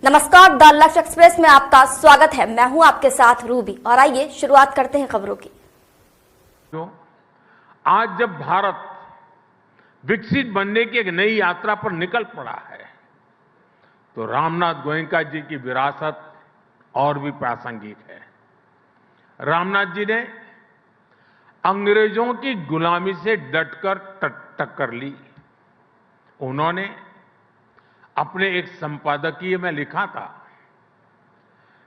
नमस्कार, द लक्ष्य एक्सप्रेस में आपका स्वागत है। मैं हूं आपके साथ रूबी और आइए शुरुआत करते हैं खबरों की। आज जब भारत विकसित बनने की एक नई यात्रा पर निकल पड़ा है तो रामनाथ गोयनका जी की विरासत और भी प्रासंगिक है। रामनाथ जी ने अंग्रेजों की गुलामी से डटकर टक्कर ली। उन्होंने अपने एक संपादकीय में लिखा था,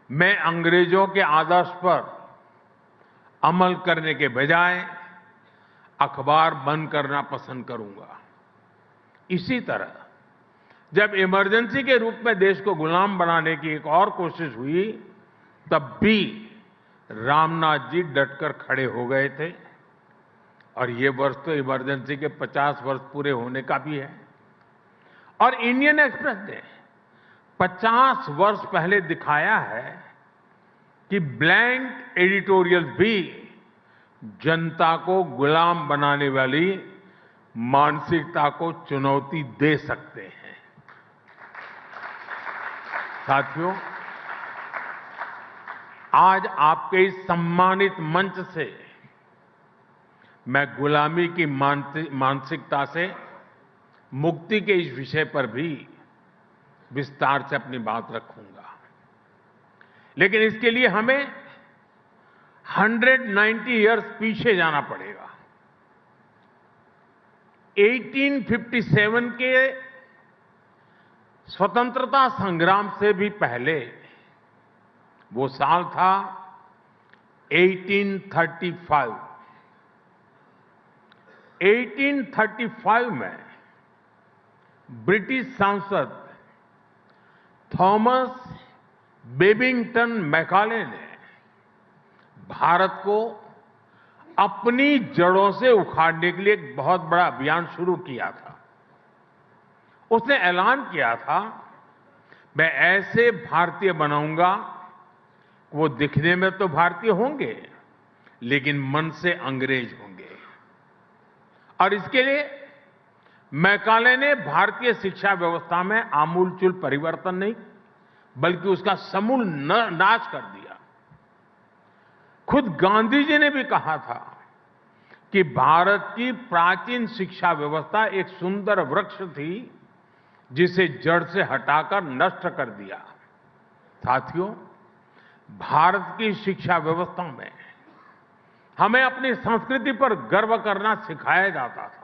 मैं अंग्रेजों के आदर्श पर अमल करने के बजाय अखबार बंद करना पसंद करूंगा। इसी तरह जब इमरजेंसी के रूप में देश को गुलाम बनाने की एक और कोशिश हुई, तब भी रामनाथ जी डटकर खड़े हो गए थे। और ये वर्ष तो इमरजेंसी के 50 वर्ष पूरे होने का भी है। और इंडियन एक्सप्रेस ने 50 वर्ष पहले दिखाया है कि ब्लैंक एडिटोरियल भी जनता को गुलाम बनाने वाली मानसिकता को चुनौती दे सकते हैं। साथियों, आज आपके इस सम्मानित मंच से मैं गुलामी की मानसिकता से मुक्ति के इस विषय पर भी विस्तार से अपनी बात रखूंगा। लेकिन इसके लिए हमें 190 इयर्स पीछे जाना पड़ेगा। 1857 के स्वतंत्रता संग्राम से भी पहले वो साल था 1835। 1835 में ब्रिटिश सांसद थॉमस बेबिंगटन मैकाले ने भारत को अपनी जड़ों से उखाड़ने के लिए एक बहुत बड़ा अभियान शुरू किया था। उसने ऐलान किया था, मैं ऐसे भारतीय बनाऊंगा, वो दिखने में तो भारतीय होंगे लेकिन मन से अंग्रेज होंगे। और इसके लिए मैकाले ने भारतीय शिक्षा व्यवस्था में आमूलचूल परिवर्तन नहीं बल्कि उसका समूल नाश कर दिया। खुद गांधी जी ने भी कहा था कि भारत की प्राचीन शिक्षा व्यवस्था एक सुंदर वृक्ष थी जिसे जड़ से हटाकर नष्ट कर दिया। साथियों, भारत की शिक्षा व्यवस्था में हमें अपनी संस्कृति पर गर्व करना सिखाया जाता था।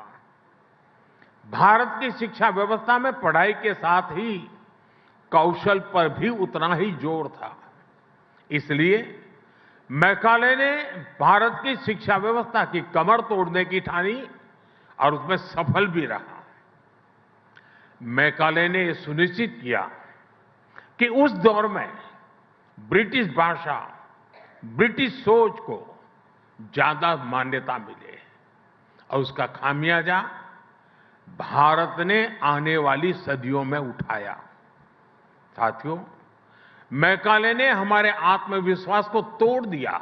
भारत की शिक्षा व्यवस्था में पढ़ाई के साथ ही कौशल पर भी उतना ही जोर था। इसलिए मैकाले ने भारत की शिक्षा व्यवस्था की कमर तोड़ने की ठानी और उसमें सफल भी रहा। मैकाले ने यह सुनिश्चित किया कि उस दौर में ब्रिटिश भाषा, ब्रिटिश सोच को ज्यादा मान्यता मिले और उसका खामियाजा भारत ने आने वाली सदियों में उठाया। साथियों, मैकाले ने हमारे आत्मविश्वास को तोड़ दिया,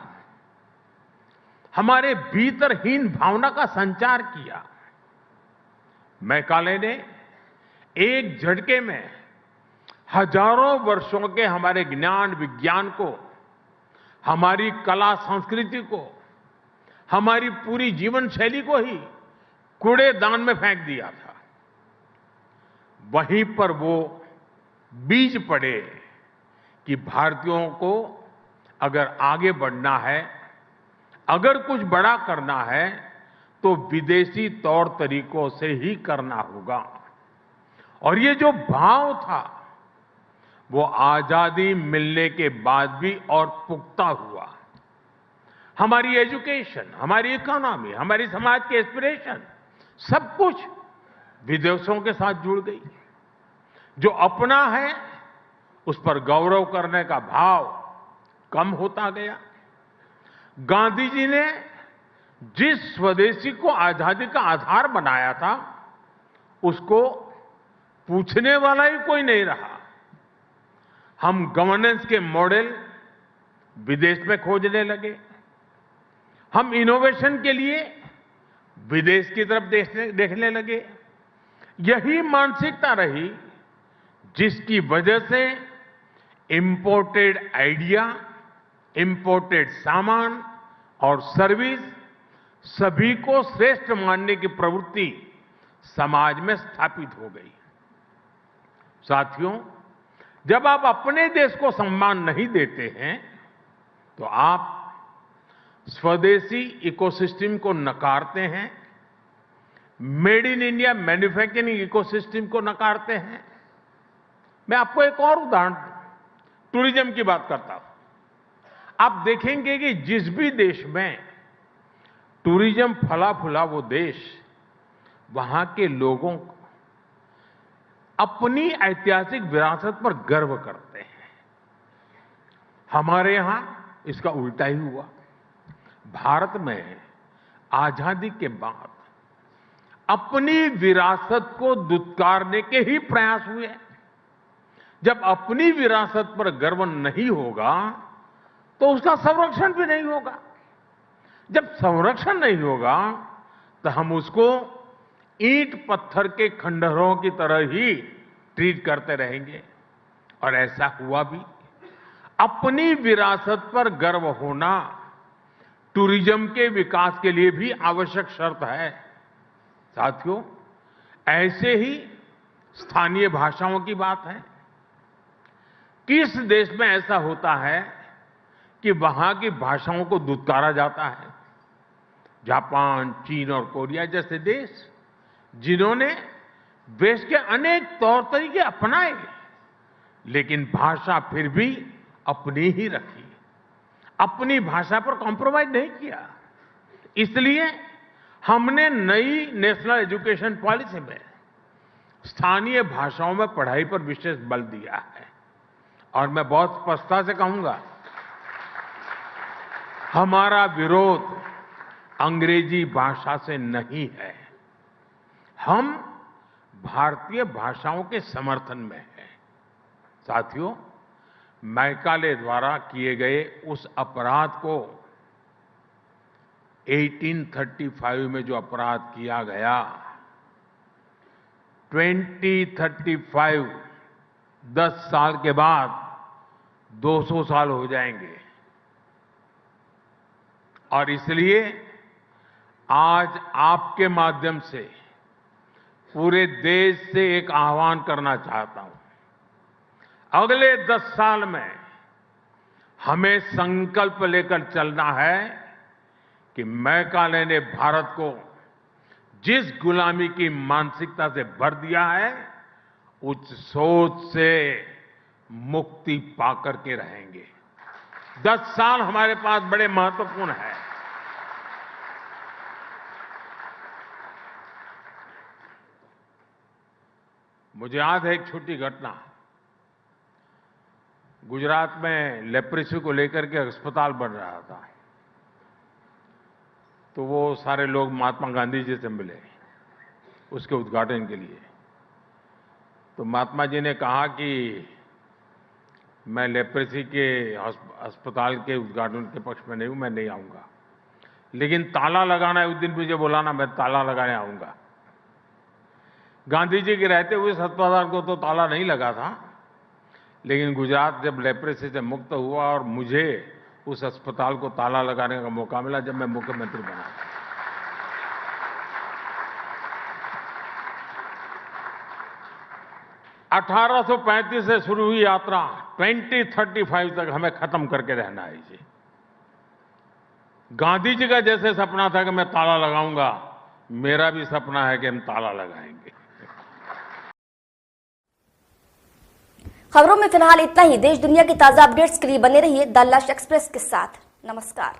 हमारे भीतरहीन भावना का संचार किया। मैकाले ने एक झटके में हजारों वर्षों के हमारे ज्ञान विज्ञान को, हमारी कला संस्कृति को, हमारी पूरी जीवन शैली को ही कूड़ेदान में फेंक दिया था। वहीं पर वो बीज पड़े कि भारतीयों को अगर आगे बढ़ना है, अगर कुछ बड़ा करना है तो विदेशी तौर तरीकों से ही करना होगा। और ये जो भाव था वो आजादी मिलने के बाद भी और पुख्ता हुआ। हमारी एजुकेशन, हमारी इकोनॉमी, हमारी समाज के एस्पिरेशन सब कुछ विदेशों के साथ जुड़ गई। जो अपना है उस पर गौरव करने का भाव कम होता गया। गांधी जी ने जिस स्वदेशी को आजादी का आधार बनाया था उसको पूछने वाला ही कोई नहीं रहा। हम गवर्नेंस के मॉडल विदेश में खोजने लगे। हम इनोवेशन के लिए विदेश की तरफ देखने लगे। यही मानसिकता रही जिसकी वजह से इंपोर्टेड आइडिया, इंपोर्टेड सामान और सर्विस सभी को श्रेष्ठ मानने की प्रवृत्ति समाज में स्थापित हो गई। साथियों, जब आप अपने देश को सम्मान नहीं देते हैं तो आप स्वदेशी इकोसिस्टम को नकारते हैं, made in India manufacturing ecosystem को नकारते हैं। मैं आपको एक और उदाहरण, टूरिज्म की बात करता हूं। आप देखेंगे कि जिस भी देश में टूरिज्म फला फूला वो देश, वहां के लोगों को अपनी ऐतिहासिक विरासत पर गर्व करते हैं। हमारे यहां इसका उल्टा ही हुआ। भारत में आजादी के बाद अपनी विरासत को दुत्कारने के ही प्रयास हुए। जब अपनी विरासत पर गर्व नहीं होगा तो उसका संरक्षण भी नहीं होगा। जब संरक्षण नहीं होगा तो हम उसको ईंट पत्थर के खंडहरों की तरह ही ट्रीट करते रहेंगे, और ऐसा हुआ भी। अपनी विरासत पर गर्व होना टूरिज्म के विकास के लिए भी आवश्यक शर्त है। साथियों, ऐसे ही स्थानीय भाषाओं की बात है। किस देश में ऐसा होता है कि वहां की भाषाओं को दुत्कारा जाता है? जापान, चीन और कोरिया जैसे देश, जिन्होंने देश के अनेक तौर तरीके अपनाए, लेकिन भाषा फिर भी अपनी ही रखी, अपनी भाषा पर कॉम्प्रोमाइज नहीं किया। इसलिए हमने नई नेशनल एजुकेशन पॉलिसी में स्थानीय भाषाओं में पढ़ाई पर विशेष बल दिया है। और मैं बहुत स्पष्टता से कहूंगा, हमारा विरोध अंग्रेजी भाषा से नहीं है, हम भारतीय भाषाओं के समर्थन में हैं। साथियों, मैकाले द्वारा किए गए उस अपराध को 1835 में जो अपराध किया गया, 2035 10 साल के बाद 200 साल हो जाएंगे। और इसलिए आज आपके माध्यम से पूरे देश से एक आह्वान करना चाहता हूं। अगले 10 साल में हमें संकल्प लेकर चलना है कि मैकाले ने भारत को जिस गुलामी की मानसिकता से भर दिया है, उस सोच से मुक्ति पाकर के रहेंगे। 10 साल हमारे पास बड़े महत्वपूर्ण हैं। मुझे याद है एक छोटी घटना। गुजरात में लेप्रेसी को लेकर के अस्पताल बन रहा था, तो वो सारे लोग महात्मा गांधी जी से मिले उसके उद्घाटन के लिए। तो महात्मा जी ने कहा कि मैं लेप्रेसी के अस्पताल के उद्घाटन के पक्ष में नहीं हूं, मैं नहीं आऊंगा, लेकिन ताला लगाना है, उस दिन मुझे बुलाना, मैं ताला लगाने आऊंगा। गांधी जी के रहते हुए इस अस्पताल को तो ताला नहीं लगा था, लेकिन गुजरात जब लेप्रेसी से मुक्त हुआ और मुझे उस अस्पताल को ताला लगाने का मौका मिला जब मैं मुख्यमंत्री बना। 1835 से शुरू हुई यात्रा 2035 तक हमें खत्म करके रहना है जी। गांधी जी का जैसे सपना था कि मैं ताला लगाऊंगा, मेरा भी सपना है कि हम ताला लगाएंगे। खबरों में फिलहाल इतना ही। देश दुनिया की ताजा अपडेट्स के लिए बने रहिए द लश एक्सप्रेस के साथ। नमस्कार।